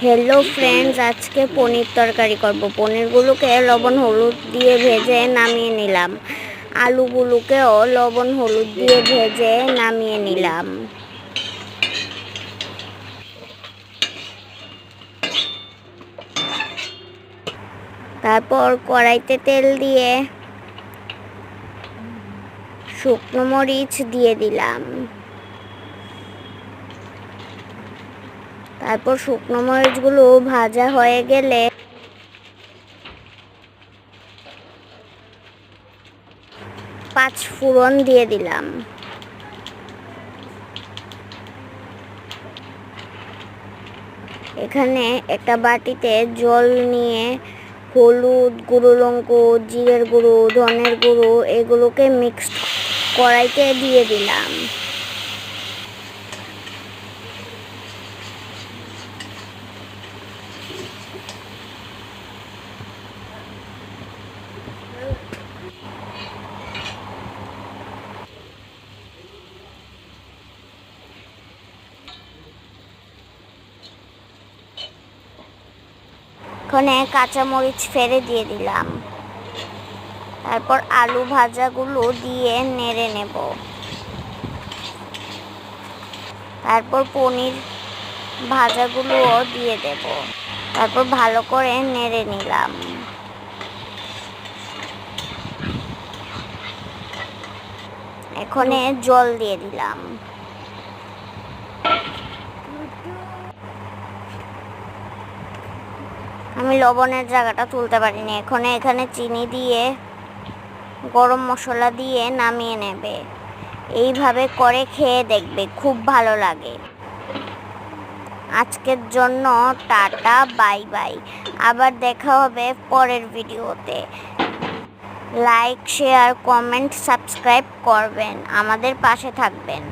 Hello friends, আজকে পনির তরকারি করব। পনিরগুলোকে লবণ হলুদ দিয়ে ভেজে নামিয়ে নিলাম। আলুগুলোকেও লবণ হলুদ দিয়ে ভেজে নামিয়ে নিলাম। তারপর কড়াইতে তেল দিয়ে শুকনো মরিচ দিয়ে দিলাম। তারপর শুকনো মরিচগুলো ভাজা হয়ে গেলে পাঁচ ফোড়ন দিয়ে দিলাম। এখানে একটা বাটিতে জল নিয়ে হলুদ, গুঁড়ো লঙ্কা, জিরের গুঁড়ো, ধনের গুঁড়ো এগুলোকে মিক্স কড়াইতে দিয়ে দিলাম। এখানে কাঁচামরিচ ফেলে দিয়ে দিলাম। তারপর আলু ভাজাগুলো দিয়ে নেড়ে নেব। তারপর পনির ভাজাগুলোও দিয়ে দেব। তারপর ভালো করে নেড়ে নিলাম। এখানে জল দিয়ে দিলাম। আমি লবণের জায়গাটা তুলতে পারিনি। এখানে চিনি দিয়ে গরম মশলা দিয়ে নামিয়ে নেবে। এইভাবে করে খেয়ে দেখবে, খুব ভালো লাগে। আজকের জন্য টাটা, বাই বাই। আবার দেখা হবে পরের ভিডিওতে। লাইক, শেয়ার, কমেন্ট, সাবস্ক্রাইব করবেন, আমাদের পাশে থাকবেন।